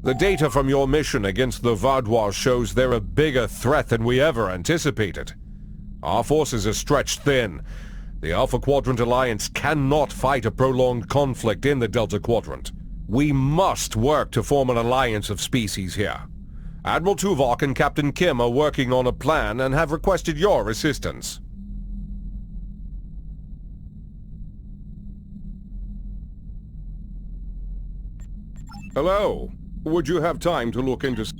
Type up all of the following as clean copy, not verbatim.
The data from your mission against the Vaadwaur shows they're a bigger threat than we ever anticipated. Our forces are stretched thin. The Alpha Quadrant Alliance cannot fight a prolonged conflict in the Delta Quadrant. We must work to form an alliance of species here. Admiral Tuvok and Captain Kim are working on a plan and have requested your assistance. Hello. Would you have time to look into...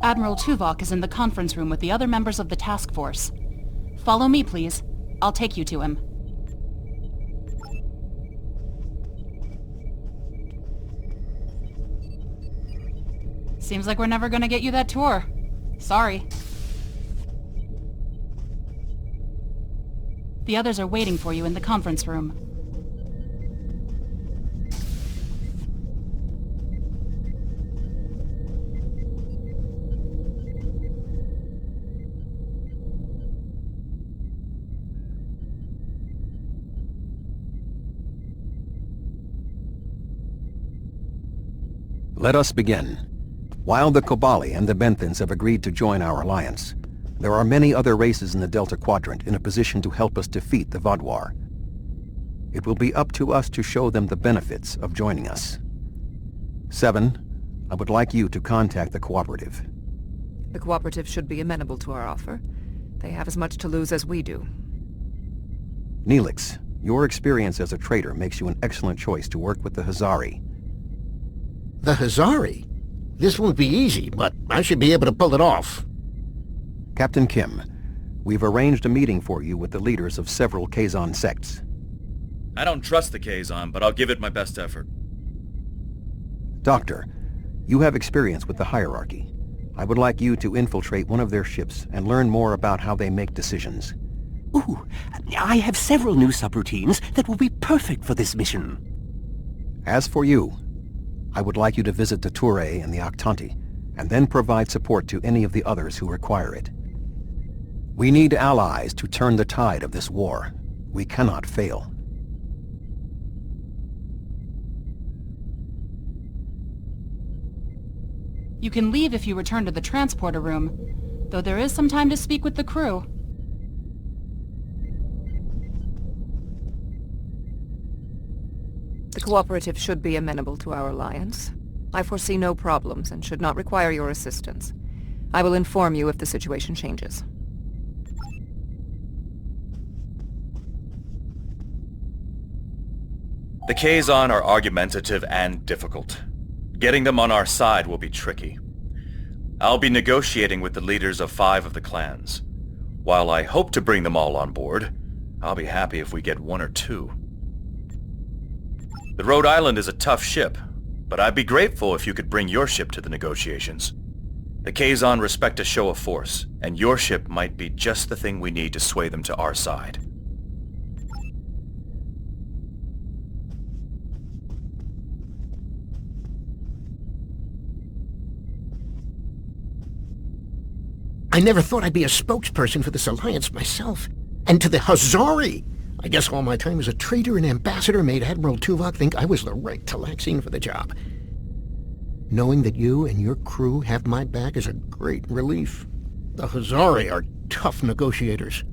Admiral Tuvok is in the conference room with the other members of the task force. Follow me, please. I'll take you to him. Seems like we're never gonna get you that tour. Sorry. The others are waiting for you in the conference room. Let us begin. While the Kobali and the Benthans have agreed to join our alliance, there are many other races in the Delta Quadrant in a position to help us defeat the Vaadwaur. It will be up to us to show them the benefits of joining us. 7, I would like you to contact the Cooperative. The Cooperative should be amenable to our offer. They have as much to lose as we do. Neelix, your experience as a trader makes you an excellent choice to work with the Hazari. The Hazari? This won't be easy, but I should be able to pull it off. Captain Kim, we've arranged a meeting for you with the leaders of several Kazon sects. I don't trust the Kazon, but I'll give it my best effort. Doctor, you have experience with the hierarchy. I would like you to infiltrate one of their ships and learn more about how they make decisions. Ooh, I have several new subroutines that will be perfect for this mission. As for you, I would like you to visit the Touré and the Octanti, and then provide support to any of the others who require it. We need allies to turn the tide of this war. We cannot fail. You can leave if you return to the transporter room, though there is some time to speak with the crew. The Cooperative should be amenable to our alliance. I foresee no problems and should not require your assistance. I will inform you if the situation changes. The Kazon are argumentative and difficult. Getting them on our side will be tricky. I'll be negotiating with the leaders of 5 of the clans. While I hope to bring them all on board, I'll be happy if we get 1 or 2. The Rhode Island is a tough ship, but I'd be grateful if you could bring your ship to the negotiations. The Kazon respect a show of force, and your ship might be just the thing we need to sway them to our side. I never thought I'd be a spokesperson for this alliance myself. And to the Hazari! I guess all my time as a trader and ambassador made Admiral Tuvok think I was the right Talaxian for the job. Knowing that you and your crew have my back is a great relief. The Hazari are tough negotiators.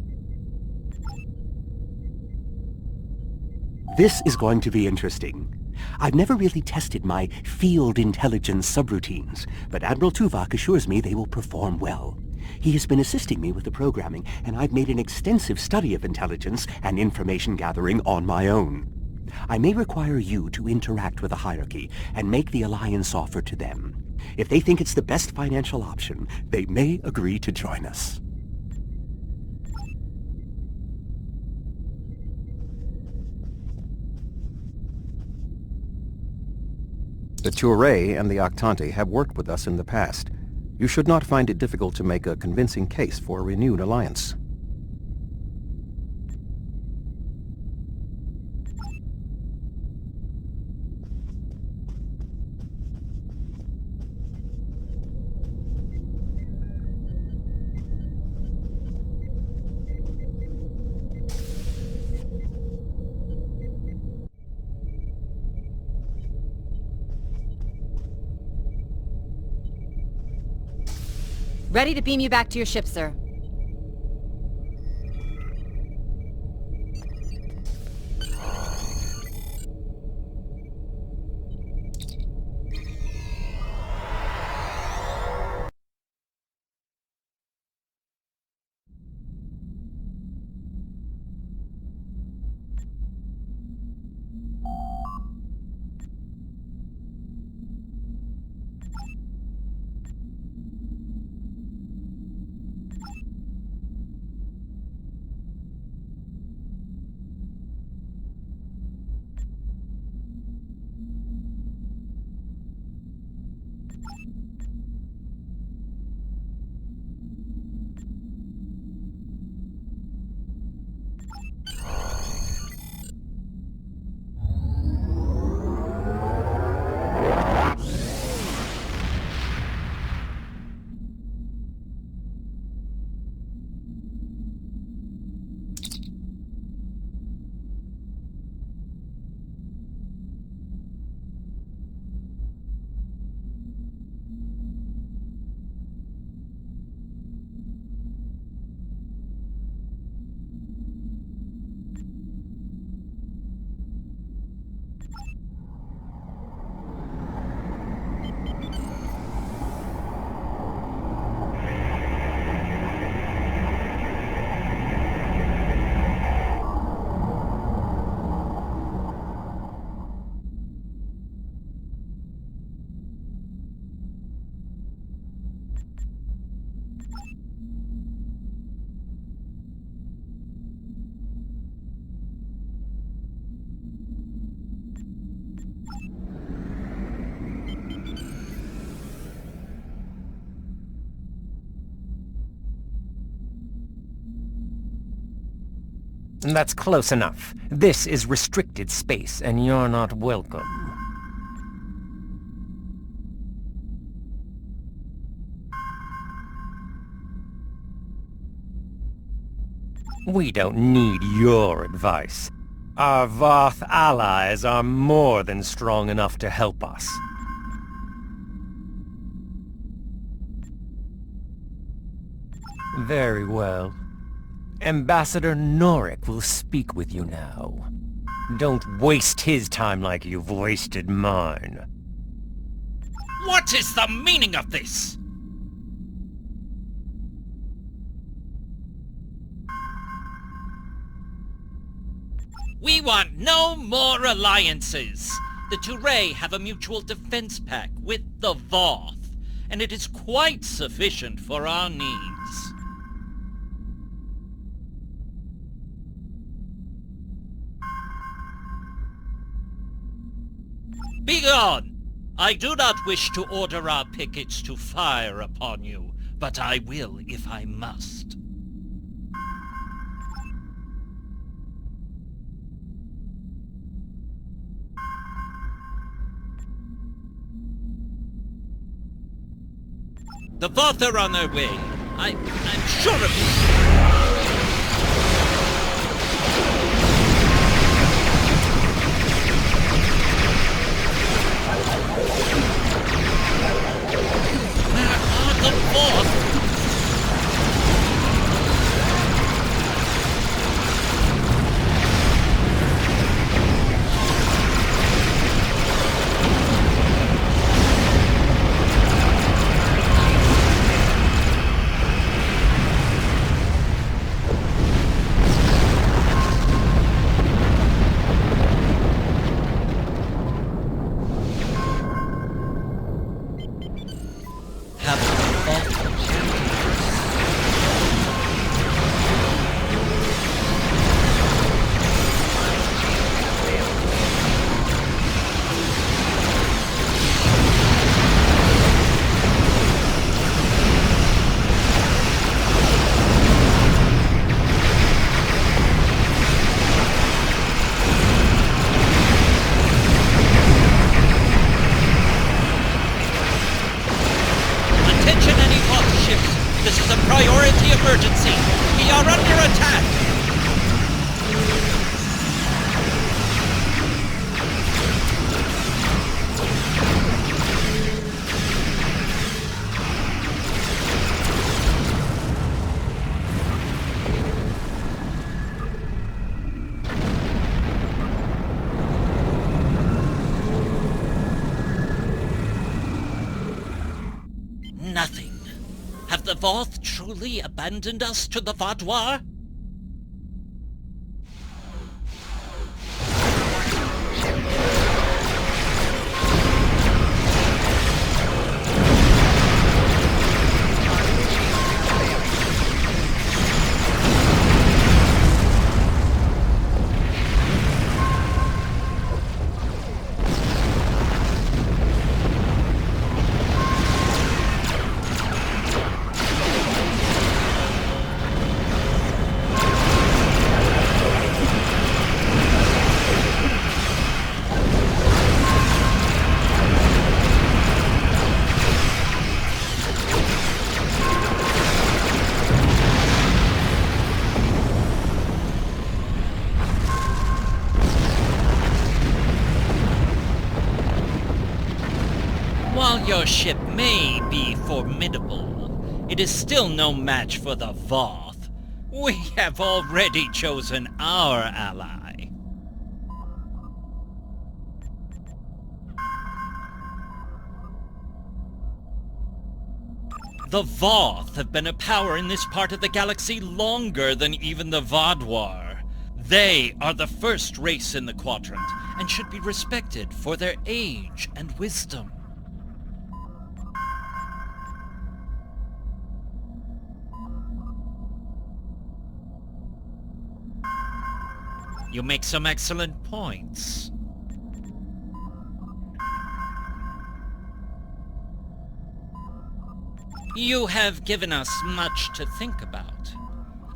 This is going to be interesting. I've never really tested my field intelligence subroutines, but Admiral Tuvok assures me they will perform well. He has been assisting me with the programming, and I've made an extensive study of intelligence and information gathering on my own. I may require you to interact with the hierarchy and make the alliance offer to them. If they think it's the best financial option, they may agree to join us. The Touré and the Octante have worked with us in the past. You should not find it difficult to make a convincing case for a renewed alliance. Ready to beam you back to your ship, sir. That's close enough. This is restricted space, and you're not welcome. We don't need your advice. Our Voth allies are more than strong enough to help us. Very well. Ambassador Norik will speak with you now. Don't waste his time like you've wasted mine. What is the meaning of this? We want no more alliances. The Touré have a mutual defense pact with the Voth, and it is quite sufficient for our needs. Begone! I do not wish to order our pickets to fire upon you, but I will if I must. The Voth are on their way. I'm sure of it. The Voth! Attention any Voth ships! This is a priority emergency! We are under attack! Nothing. Have the Voth truly abandoned us to the Vaadwaur? While your ship may be formidable, it is still no match for the Voth. We have already chosen our ally. The Voth have been a power in this part of the galaxy longer than even the Vaadwaur. They are the first race in the Quadrant, and should be respected for their age and wisdom. You make some excellent points. You have given us much to think about.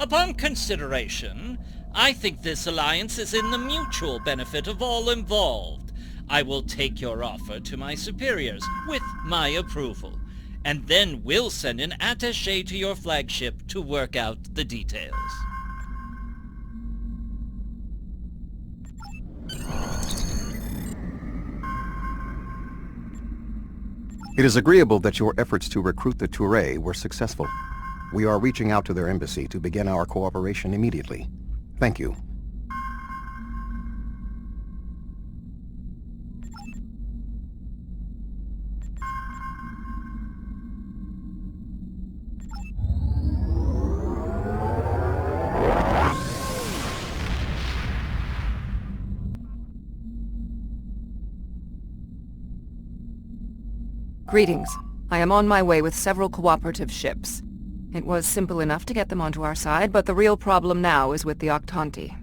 Upon consideration, I think this alliance is in the mutual benefit of all involved. I will take your offer to my superiors with my approval, and then we'll send an attaché to your flagship to work out the details. It is agreeable that your efforts to recruit the Touré were successful. We are reaching out to their embassy to begin our cooperation immediately. Thank you. Greetings. I am on my way with several cooperative ships. It was simple enough to get them onto our side, but the real problem now is with the Octanti.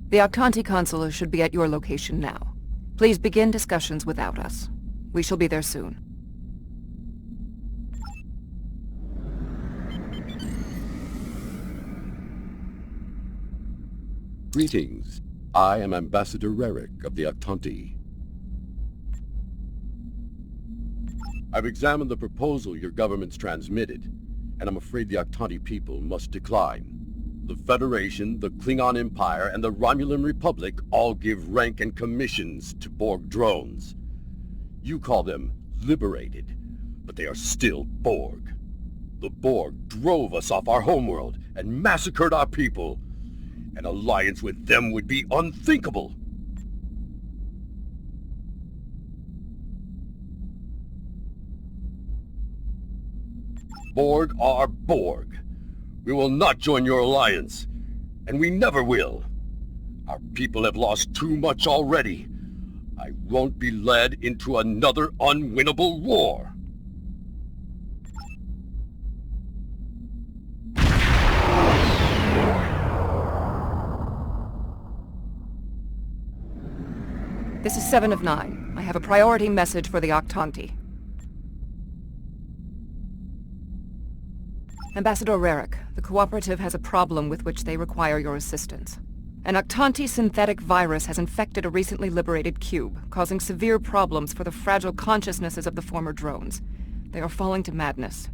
The Octanti consular should be at your location now. Please begin discussions without us. We shall be there soon. Greetings. I am Ambassador Rarick of the Octanti. I've examined the proposal your government's transmitted, and I'm afraid the Octanti people must decline. The Federation, the Klingon Empire, and the Romulan Republic all give rank and commissions to Borg drones. You call them liberated, but they are still Borg. The Borg drove us off our homeworld and massacred our people. An alliance with them would be unthinkable. Borg are Borg. We will not join your alliance, and we never will. Our people have lost too much already. I won't be led into another unwinnable war. This is 7 of 9. I have a priority message for the Octanti. Ambassador Rarick, the Cooperative has a problem with which they require your assistance. An Octanti synthetic virus has infected a recently liberated cube, causing severe problems for the fragile consciousnesses of the former drones. They are falling to madness.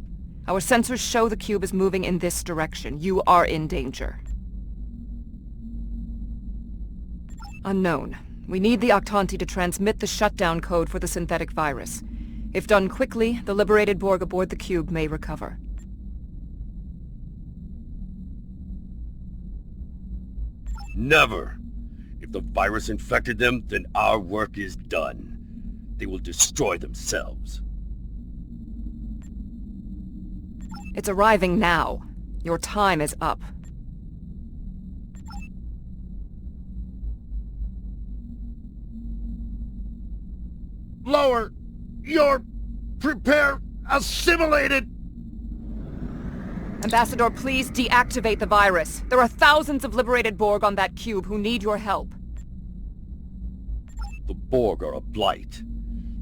Our sensors show the cube is moving in this direction. You are in danger. Unknown. We need the Octanti to transmit the shutdown code for the synthetic virus. If done quickly, the liberated Borg aboard the cube may recover. Never! If the virus infected them, then our work is done. They will destroy themselves. It's arriving now. Your time is up. Lower! Prepare! Assimilated! Ambassador, please deactivate the virus. There are thousands of liberated Borg on that cube who need your help. The Borg are a blight.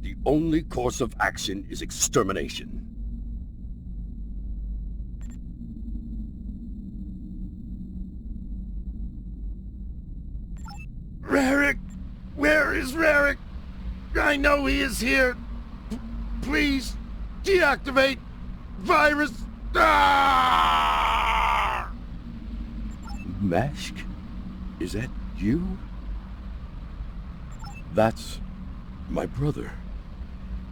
The only course of action is extermination. Rarik! Where is Rarik? I know he is here. Please, deactivate virus. Ah! Mashk? Is that you? That's my brother.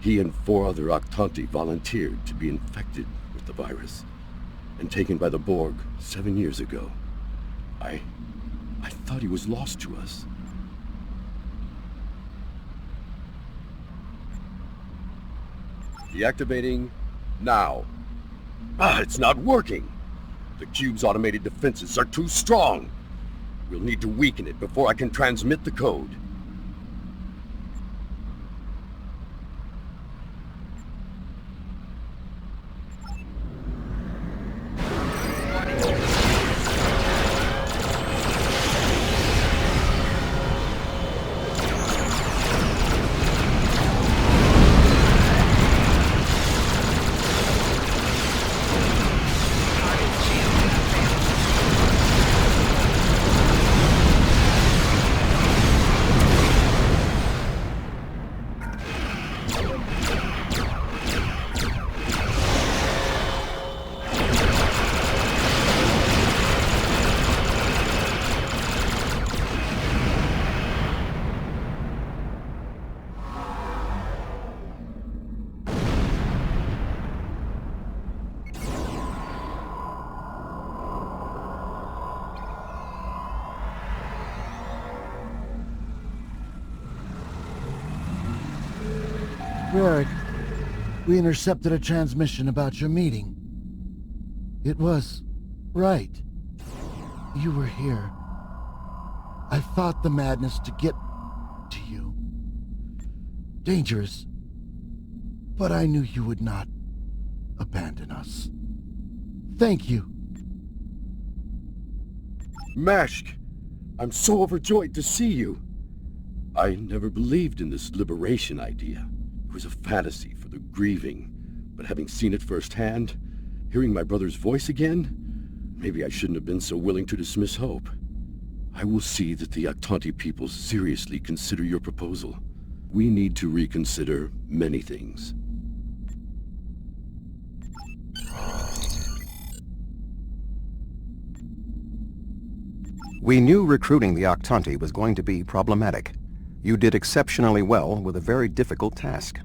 He and 4 other Octanti volunteered to be infected with the virus and taken by the Borg 7 years ago. I thought he was lost to us. Deactivating now. It's not working. The cube's automated defenses are too strong. We'll need to weaken it before I can transmit the code. Rarik, we intercepted a transmission about your meeting. It was right. You were here. I fought the madness to get to you. Dangerous. But I knew you would not abandon us. Thank you. Mashk, I'm so overjoyed to see you. I never believed in this liberation idea. It was a fantasy for the grieving, but having seen it firsthand, hearing my brother's voice again, maybe I shouldn't have been so willing to dismiss hope. I will see that the Octanti people seriously consider your proposal. We need to reconsider many things. We knew recruiting the Octanti was going to be problematic. You did exceptionally well with a very difficult task.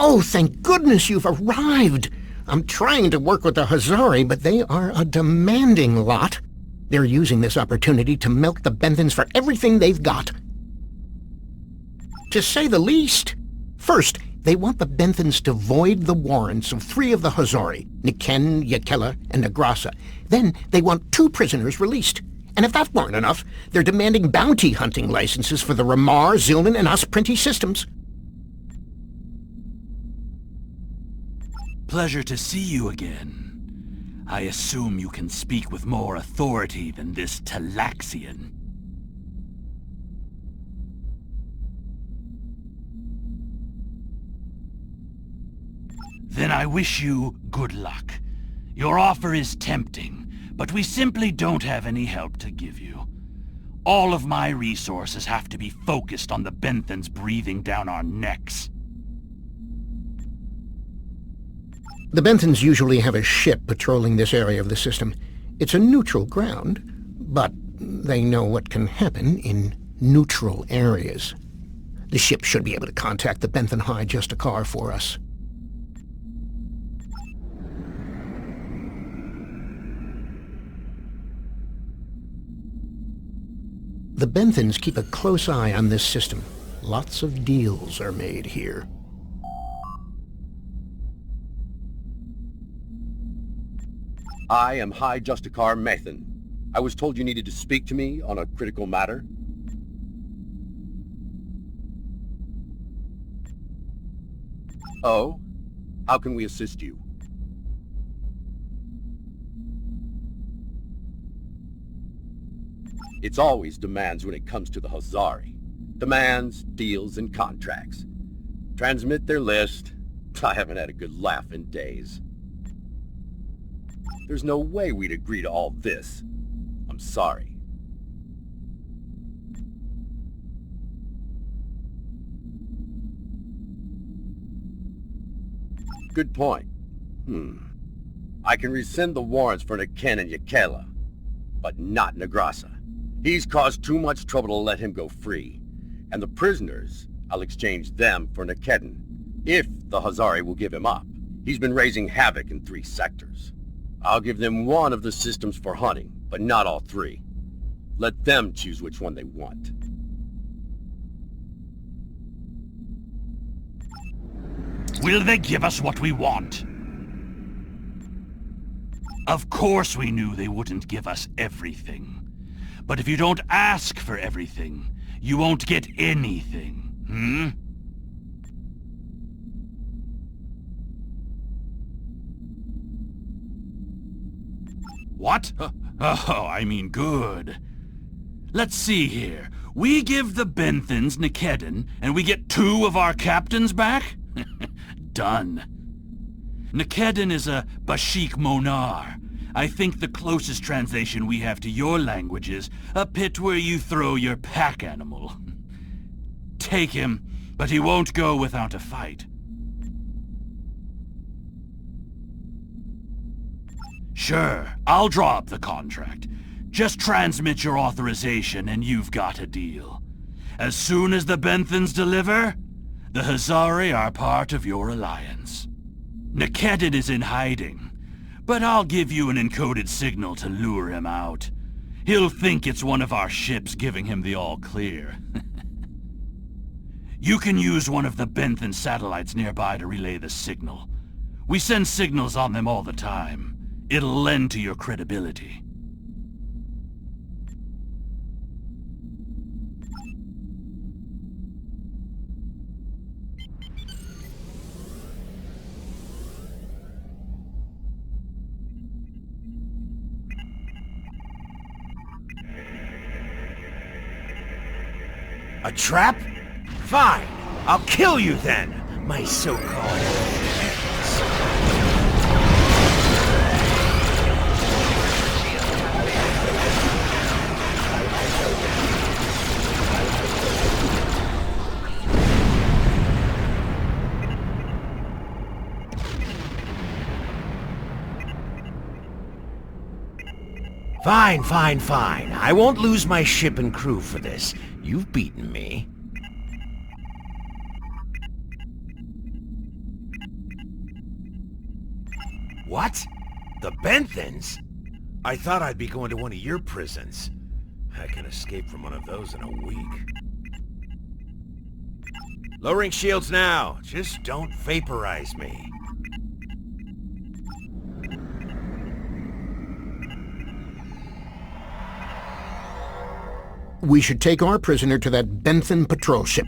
Oh, thank goodness you've arrived! I'm trying to work with the Hazari, but they are a demanding lot. They're using this opportunity to milk the Benthans for everything they've got. To say the least. First, they want the Benthans to void the warrants of 3 of the Hazari, Niken, Yakela, and Negrasa. Then they want 2 prisoners released. And if that weren't enough, they're demanding bounty hunting licenses for the Ramar, Zilman, and Osprinty systems. Pleasure to see you again. I assume you can speak with more authority than this Talaxian. Then I wish you good luck. Your offer is tempting, but we simply don't have any help to give you. All of my resources have to be focused on the Benthans breathing down our necks. The Benthans usually have a ship patrolling this area of the system. It's a neutral ground, but they know what can happen in neutral areas. The ship should be able to contact the Benthan High Justicar for us. The Benthans keep a close eye on this system. Lots of deals are made here. I am High Justicar Methan. I was told you needed to speak to me on a critical matter. Oh? How can we assist you? It's always demands when it comes to the Hazari. Demands, deals, and contracts. Transmit their list. I haven't had a good laugh in days. There's no way we'd agree to all this. I'm sorry. Good point. I can rescind the warrants for Niken and Yakela, but not Negrasa. He's caused too much trouble to let him go free. And the prisoners, I'll exchange them for Nikedin, if the Hazari will give him up. He's been raising havoc in 3 sectors. I'll give them 1 of the systems for hunting, but not all 3. Let them choose which one they want. Will they give us what we want? Of course we knew they wouldn't give us everything. But if you don't ask for everything, you won't get anything, What? Oh, I mean good. Let's see here. We give the Benthans Nikedin, and we get 2 of our captains back? Done. Nikedin is a Bashik Monar. I think the closest translation we have to your language is a pit where you throw your pack animal. Take him, but he won't go without a fight. Sure, I'll draw up the contract. Just transmit your authorization and you've got a deal. As soon as the Benthans deliver, the Hazari are part of your alliance. Nikedin is in hiding, but I'll give you an encoded signal to lure him out. He'll think it's one of our ships giving him the all-clear. You can use one of the Benthan satellites nearby to relay the signal. We send signals on them all the time. It'll lend to your credibility. A trap? Fine. I'll kill you then, my so-called friends. Fine. I won't lose my ship and crew for this. You've beaten me. What? The Benthans? I thought I'd be going to one of your prisons. I can escape from one of those in a week. Lowering shields now. Just don't vaporize me. We should take our prisoner to that Benthan patrol ship.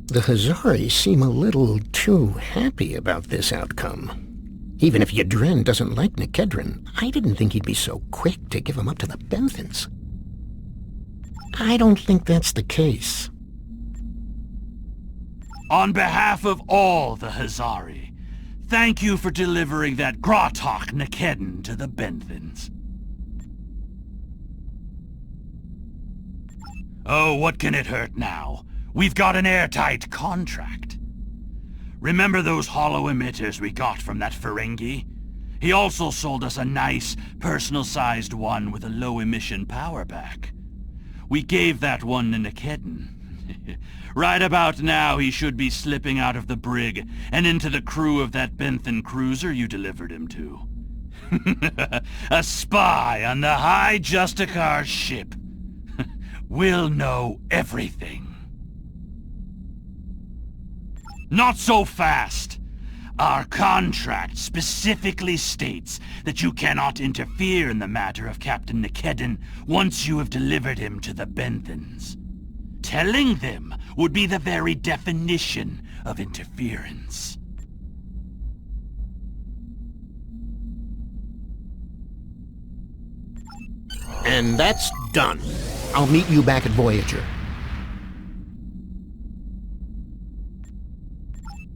The Hazari seem a little too happy about this outcome. Even if Yadren doesn't like Nikedren, I didn't think he'd be so quick to give him up to the Benthans. I don't think that's the case. On behalf of all the Hazari, thank you for delivering that Gratok Nikedden to the Benthans. Oh, what can it hurt now? We've got an airtight contract. Remember those hollow emitters we got from that Ferengi? He also sold us a nice, personal-sized one with a low-emission power pack. We gave that one to Nikedden. Right about now, he should be slipping out of the brig and into the crew of that Benthan cruiser you delivered him to. A spy on the High Justicar ship. We'll know everything. Not so fast! Our contract specifically states that you cannot interfere in the matter of Captain Nikedden once you have delivered him to the Benthans. Telling them would be the very definition of interference. And that's done. I'll meet you back at Voyager.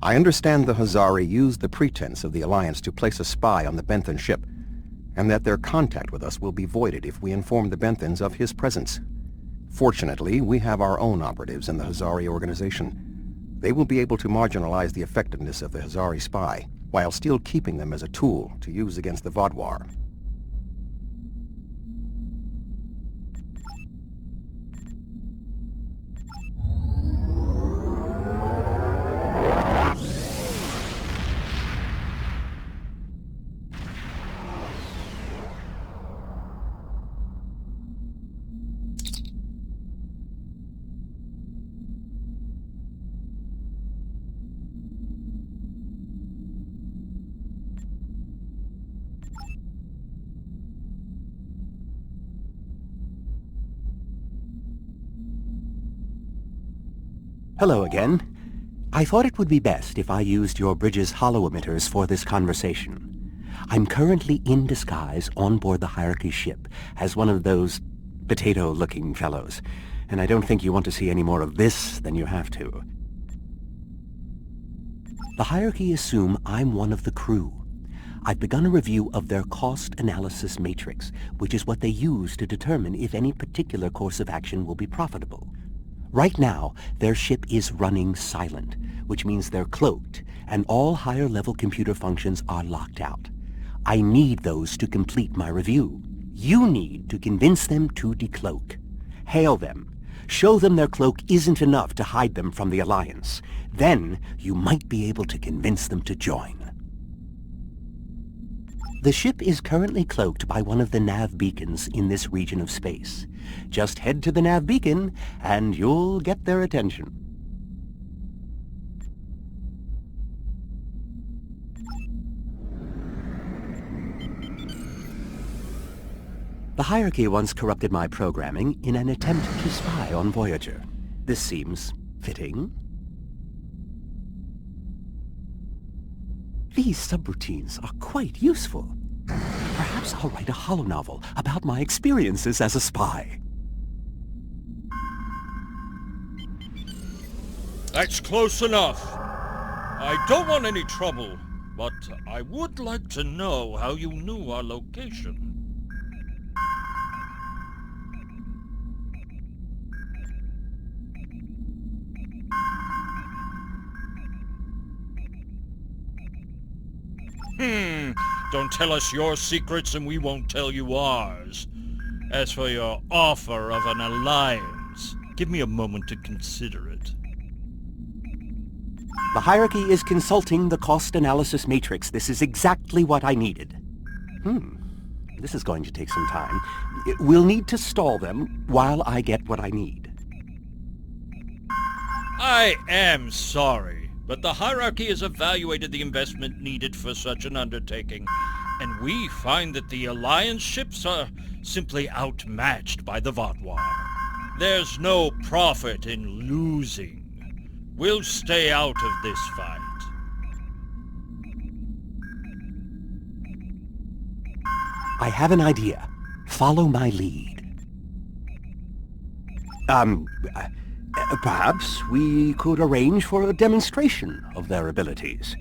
I understand the Hazari used the pretense of the Alliance to place a spy on the Benthan ship, and that their contact with us will be voided if we inform the Benthans of his presence. Fortunately, we have our own operatives in the Hazari organization. They will be able to marginalize the effectiveness of the Hazari spy, while still keeping them as a tool to use against the Vaadwaur. Hello again. I thought it would be best if I used your bridge's hollow emitters for this conversation. I'm currently in disguise on board the Hierarchy ship as one of those potato-looking fellows, and I don't think you want to see any more of this than you have to. The Hierarchy assume I'm one of the crew. I've begun a review of their cost analysis matrix, which is what they use to determine if any particular course of action will be profitable. Right now, their ship is running silent, which means they're cloaked, and all higher-level computer functions are locked out. I need those to complete my review. You need to convince them to decloak. Hail them. Show them their cloak isn't enough to hide them from the Alliance. Then, you might be able to convince them to join. The ship is currently cloaked by one of the nav beacons in this region of space. Just head to the nav beacon, and you'll get their attention. The Hierarchy once corrupted my programming in an attempt to spy on Voyager. This seems fitting. These subroutines are quite useful. Perhaps I'll write a holonovel about my experiences as a spy. That's close enough. I don't want any trouble, but I would like to know how you knew our location. Don't tell us your secrets and we won't tell you ours. As for your offer of an alliance, give me a moment to consider it. The hierarchy is consulting the cost analysis matrix. This is exactly what I needed. This is going to take some time. We'll need to stall them while I get what I need. I am sorry, but the hierarchy has evaluated the investment needed for such an undertaking, and we find that the Alliance ships are simply outmatched by the Vaadwaur. There's no profit in losing. We'll stay out of this fight. I have an idea. Follow my lead. Perhaps we could arrange for a demonstration of their abilities.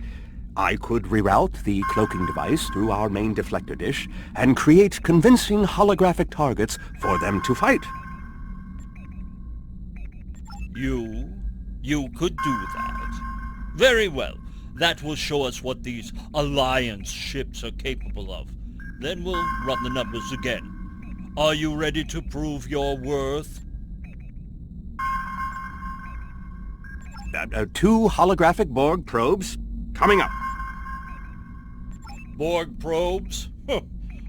I could reroute the cloaking device through our main deflector dish and create convincing holographic targets for them to fight. You could do that. Very well. That will show us what these Alliance ships are capable of. Then we'll run the numbers again. Are you ready to prove your worth? 2 holographic Borg probes coming up. Borg probes?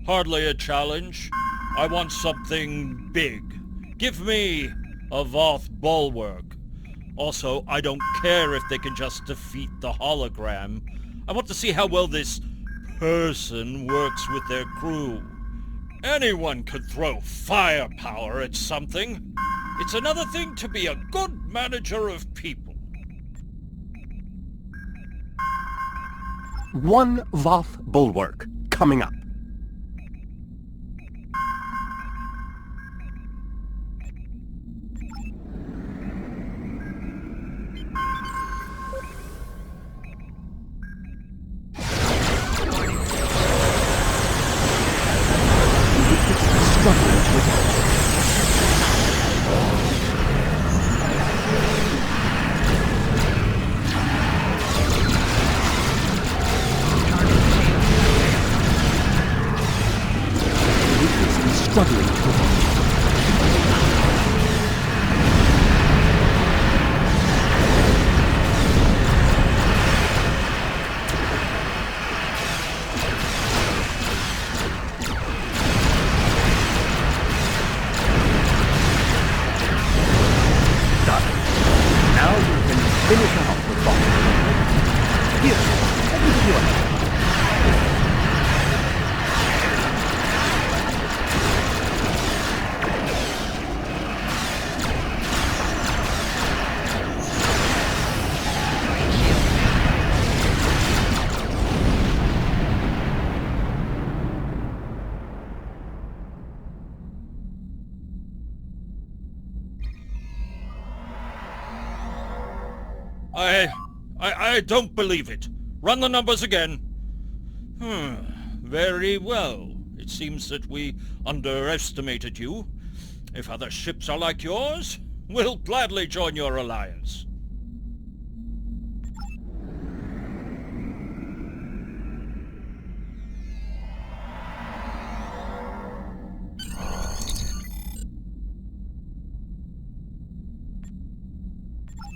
Hardly a challenge. I want something big. Give me a Voth bulwark. Also, I don't care if they can just defeat the hologram. I want to see how well this person works with their crew. Anyone could throw firepower at something. It's another thing to be a good manager of people. 1 Voth bulwark coming up. I don't believe it. Run the numbers again. Very well. It seems that we underestimated you. If other ships are like yours, we'll gladly join your alliance.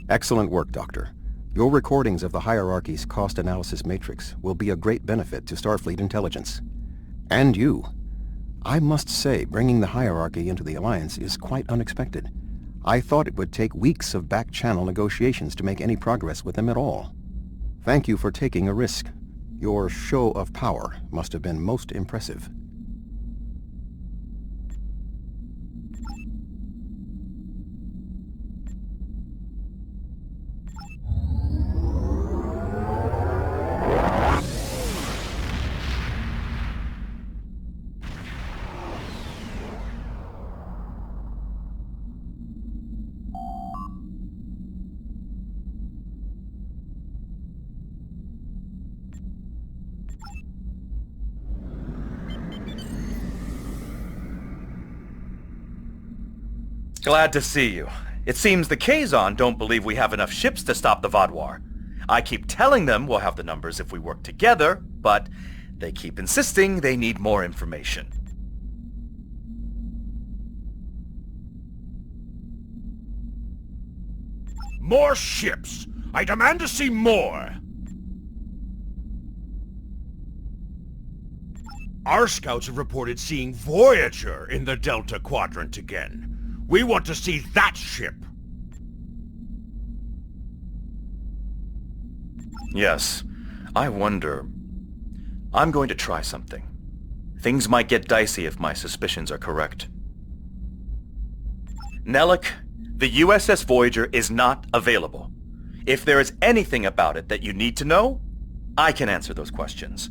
Excellent work, Doctor. Your recordings of the hierarchy's cost analysis matrix will be a great benefit to Starfleet intelligence. And you. I must say, bringing the hierarchy into the Alliance is quite unexpected. I thought it would take weeks of back-channel negotiations to make any progress with them at all. Thank you for taking a risk. Your show of power must have been most impressive. Glad to see you. It seems the Kazon don't believe we have enough ships to stop the Vaadwaur. I keep telling them we'll have the numbers if we work together, but they keep insisting they need more information. More ships! I demand to see more! Our scouts have reported seeing Voyager in the Delta Quadrant again. We want to see that ship! Yes, I wonder... I'm going to try something. Things might get dicey if my suspicions are correct. Nellick, the USS Voyager is not available. If there is anything about it that you need to know, I can answer those questions.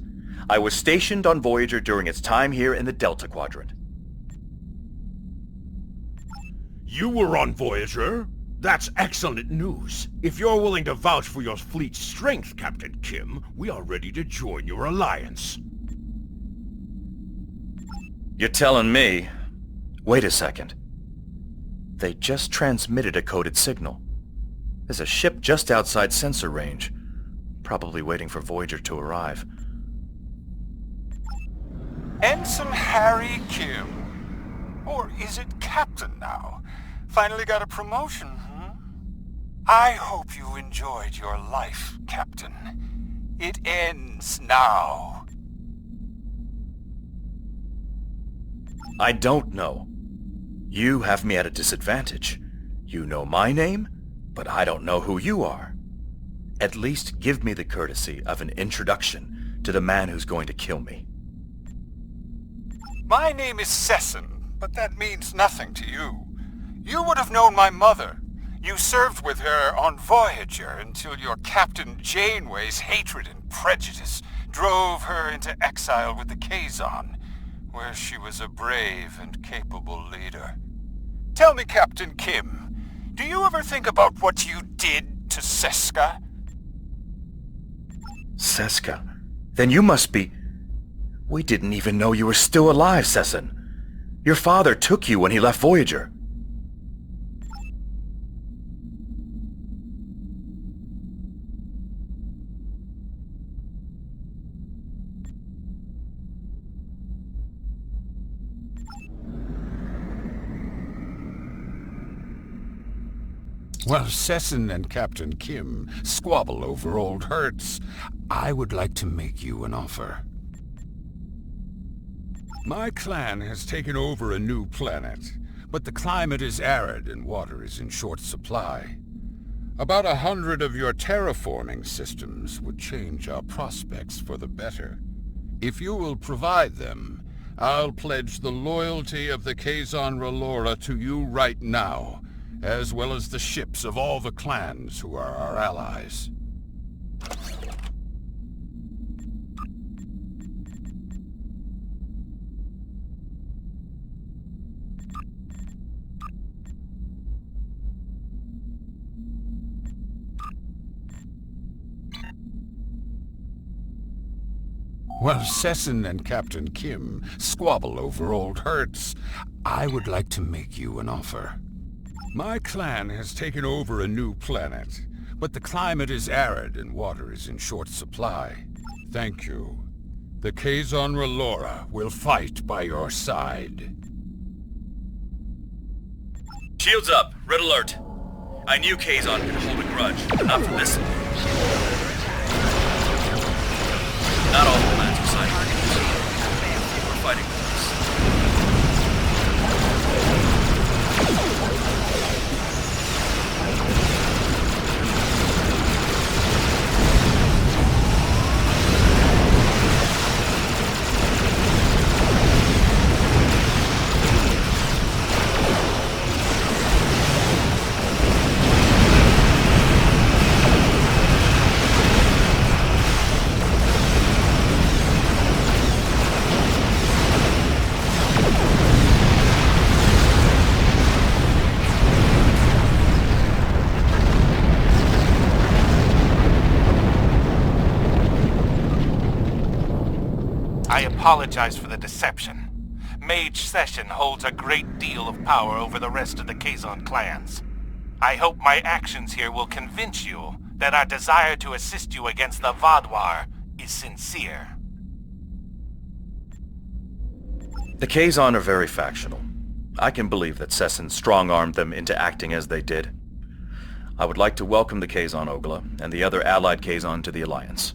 I was stationed on Voyager during its time here in the Delta Quadrant. You were on Voyager? That's excellent news. If you're willing to vouch for your fleet's strength, Captain Kim, we are ready to join your alliance. You're telling me... Wait a second. They just transmitted a coded signal. There's a ship just outside sensor range, probably waiting for Voyager to arrive. Ensign Harry Kim. Or is it Captain now? Finally got a promotion, huh? I hope you enjoyed your life, Captain. It ends now. I don't know. You have me at a disadvantage. You know my name, but I don't know who you are. At least give me the courtesy of an introduction to the man who's going to kill me. My name is Sesson, but that means nothing to you. You would have known my mother. You served with her on Voyager until your Captain Janeway's hatred and prejudice drove her into exile with the Kazon, where she was a brave and capable leader. Tell me, Captain Kim, do you ever think about what you did to Seska? Seska? Then you must be... We didn't even know you were still alive, Sesson. Your father took you when he left Voyager. While Sesson and Captain Kim squabble over old hurts, I would like to make you an offer. My clan has taken over a new planet, but the climate is arid and water is in short supply. About 100 of your terraforming systems would change our prospects for the better. If you will provide them, I'll pledge the loyalty of the Kazon Relora to you right now, as well as the ships of all the clans who are our allies. While Sesson and Captain Kim squabble over old hurts, I would like to make you an offer. My clan has taken over a new planet, but the climate is arid and water is in short supply. Thank you. The Kazon Relora will fight by your side. Shields up. Red alert. I knew Kazon could hold a grudge, but not for this. Not all the clans are siding with us. We're fighting with us. I apologize for the deception. Mage Session holds a great deal of power over the rest of the Kazon clans. I hope my actions here will convince you that our desire to assist you against the Vaadwaur is sincere. The Kazon are very factional. I can believe that Sessin strong-armed them into acting as they did. I would like to welcome the Kazon Ogla and the other allied Kazon to the Alliance.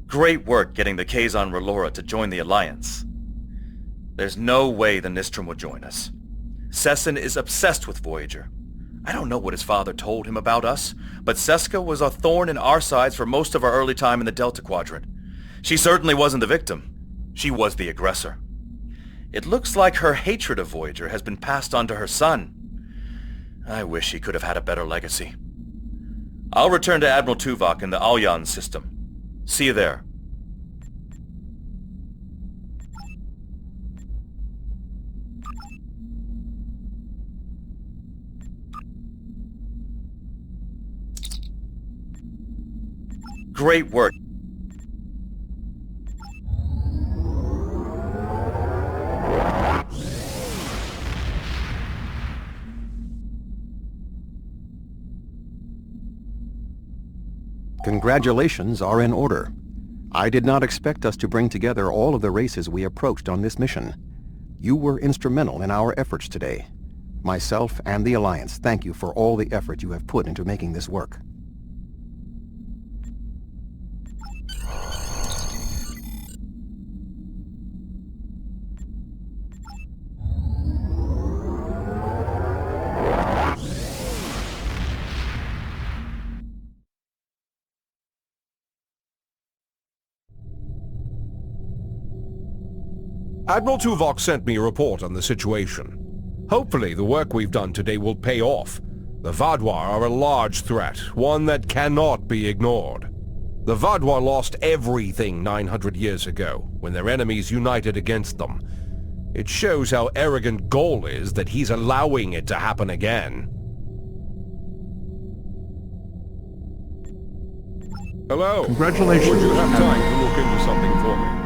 Great work getting the Kazon Relora to join the Alliance. There's no way the Nistrum will join us. Sessin is obsessed with Voyager. I don't know what his father told him about us, but Seska was a thorn in our sides for most of our early time in the Delta Quadrant. She certainly wasn't the victim. She was the aggressor. It looks like her hatred of Voyager has been passed on to her son. I wish he could have had a better legacy. I'll return to Admiral Tuvok in the Alyan system. See you there. Great work. Congratulations are in order. I did not expect us to bring together all of the races we approached on this mission. You were instrumental in our efforts today. Myself and the Alliance thank you for all the effort you have put into making this work. Admiral Tuvok sent me a report on the situation. Hopefully the work we've done today will pay off. The Vaadwaur are a large threat, one that cannot be ignored. The Vaadwaur lost everything 900 years ago, when their enemies united against them. It shows how arrogant Gol is that he's allowing it to happen again. Hello. Congratulations. Would you have time to look into something for me?